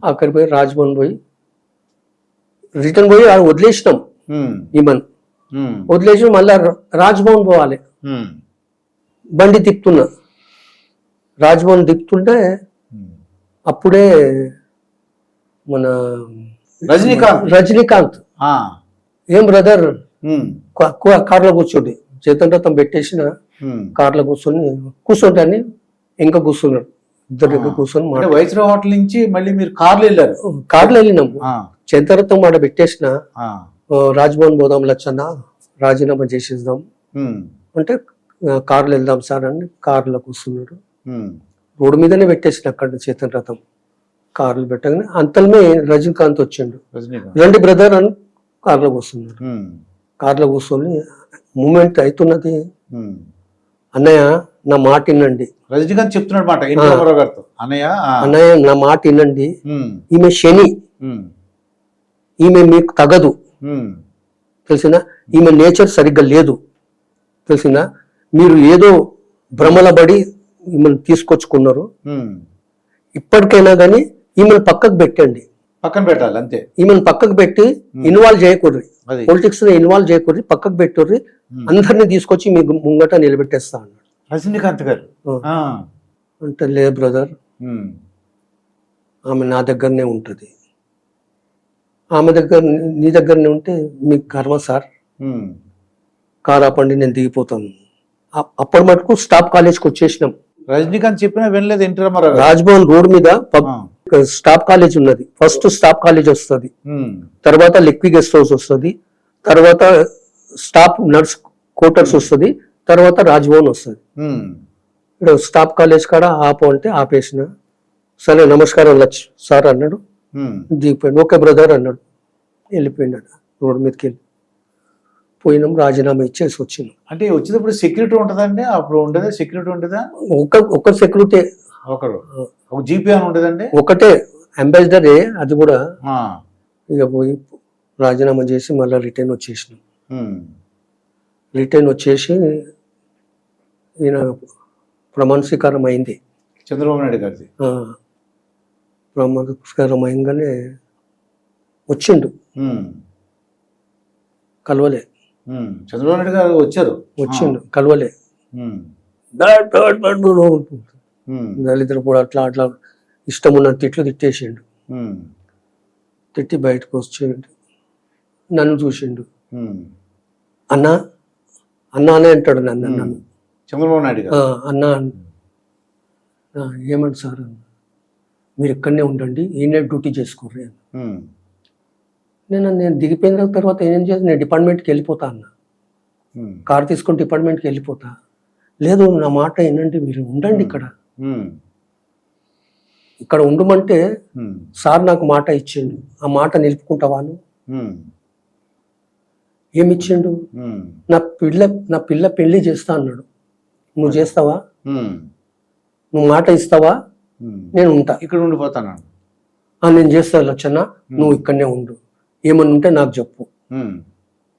అక్కడికి పోయి రాజ్భవన్ పోయి రిటర్న్ పోయి వదిలేసినాం ఈమెను. వదిలేసి మళ్ళా రాజ్భవన్ పోవాలి. బండి తిప్పుతున్నా, రాజ్భవన్ తిప్పుతుంటే అప్పుడే మన రజనీకాంత్ ఏం బ్రదర్ కార్లో కూర్చోండి, చేతన్ రథం పెట్టేసిన కార్లో కూర్చుంటే అని ఇంకా కూర్చున్నాడు. ఇద్దరు దగ్గర కూర్చొని వైస్రాయ్ హోటల్ నుంచి మళ్ళీ మీరు కార్లో వెళ్ళారు? కార్లో వెళ్ళినాము. చేతరథం మాట పెట్టేసిన రాజ్భవన్ పోదాం లచ్చన్న, రాజీనామా చేసేద్దాం అంటే కార్లో వెళ్దాం సార్ అని కార్లో కూర్చున్నాడు. రోడ్డు మీదనే పెట్టేసిన అక్కడ చేతన్ రథం కార్లు పెట్టగానే అంతలోనే రజనీకాంత్ వచ్చిండు. రండి బ్రదర్ అని కార్లో కూర్చున్నాడు. కార్లో కూర్చొని మూమెంట్ అవుతున్నది, అన్నయ్య నా మాట వినండి. రజనీకాంత్ చెప్తున్నాడు మాట, అన్నయ్య నా మాట వినండి, ఈమె శని, ఈమె మీకు తగదు తెలిసినా, ఈమె నేచర్ సరిగ్గా లేదు తెలిసినా, మీరు ఏదో భ్రమలబడి ఈమెను తీసుకొచ్చుకున్నారు. ఇప్పటికైనా కానీ ఈమెను పక్కకు పెట్టండి, పక్కన పెట్టాలి అంతే. ఈమెను పక్కకు పెట్టి ఇన్వాల్వ్ చేయకూడదు, పొలిటిక్స్ లో ఇన్వాల్వ్ చేయకూడదు, పక్కకు పెట్టుర్రి, అందరినీ తీసుకొచ్చి మీకు ముంగట నిలబెట్టేస్తా అన్నాడు రజనీకాంత్ గారు. అంటే లే బ్రదర్, ఆమె నా దగ్గరనే ఉంటుంది, ఆమె దగ్గర నీ దగ్గరనే ఉంటే మీకు కర్మ సార్, కార్ ఆపండి నేను దిగిపోతాను. అప్పటి మటుకు స్టాప్ కాలేజ్కి వచ్చేసినాం. రజనీకాంత్ చెప్పినా వినలేదు ఎన్టీ రామారావు. రాజ్భవన్ రోడ్ మీద స్టాప్ కాలేజ్ ఉన్నది, ఫస్ట్ స్టాప్ కాలేజ్ వస్తుంది, తర్వాత లెక్వి గెస్ట్ హౌస్ వస్తుంది, తర్వాత స్టాప్ నర్స్ క్వార్టర్స్ వస్తుంది, తర్వాత రాజ్భవన్ వస్తుంది. ఇక్కడ స్టాప్ కాలేజ్ కాడ ఆపు అంటే ఆపేసిన. సరే నమస్కారం లచ్ సార్ అన్నాడు, దిగిపోయాడు. ఓకే బ్రదర్ అన్నాడు, వెళ్ళిపోయినాడు. రోడ్డు మీదకి వెళ్ళి పోయినాం, రాజీనామా ఇచ్చేసి వచ్చినాం. అంటే వచ్చేటప్పుడు సెక్యూరిటీ ఉంటుందండి? అప్పుడు ఉండేదా సెక్యూరిటీ ఉంటుందా? ఒక సెక్యూరిటీ, ఒక జీపీ అని ఉంటుందండి? ఒకటే అంబాసిడరే, అది కూడా. ఇక పోయి రాజీనామా చేసి మళ్ళీ రిటర్న్ వచ్చేసినాం. రిటర్న్ వచ్చేసి ఈయన ప్రమాణ స్వీకారం అయింది చంద్రబాబు నాయుడు గారిది. ప్రమాణ స్వీకారం అయిందనే వచ్చిండు, కలవలే. చంద్రబాబు నాయుడు గారు వచ్చిండు, కలవలే. దళితులు కూడా అట్లా అట్లా ఇష్టం ఉన్న తిట్లు తిట్టేసిండు. తిట్టి బయటకు వచ్చిండు, నన్ను చూసిండు. అన్నా అన్నా అనే అంటాడు నన్ను. చంద్రబాబు నాయుడు అన్నా ఏమంటారు సార్ అన్న, మీరు ఇక్కడనే ఉండండి, ఈయనే డ్యూటీ చేసుకోర్రి అన్న. నేను దిగిపోయిన తర్వాత ఏం చేసి నేను డిపార్ట్మెంట్కి వెళ్ళిపోతా అన్న, కార్ తీసుకొని డిపార్ట్మెంట్కి వెళ్ళిపోతా. లేదు నా మాట ఏంటంటే మీరు ఉండండి, ఇక్కడ ఉండమంటే సార్ నాకు మాట ఇచ్చిండు, ఆ మాట నిలుపుకుంటావాను. ఏమిచ్చిండు? నా పిల్ల పెళ్లి చేస్తా అన్నాడు. నువ్వు చేస్తావా? నువ్వు మాట ఇస్తావా? నేను ఉంటా, ఇక్కడ ఉండిపోతాను. నేను చేస్తా లచ్చన్న, నువ్వు ఇక్కడనే ఉండు, ఏమన్నా ఉంటే నాకు చెప్పు.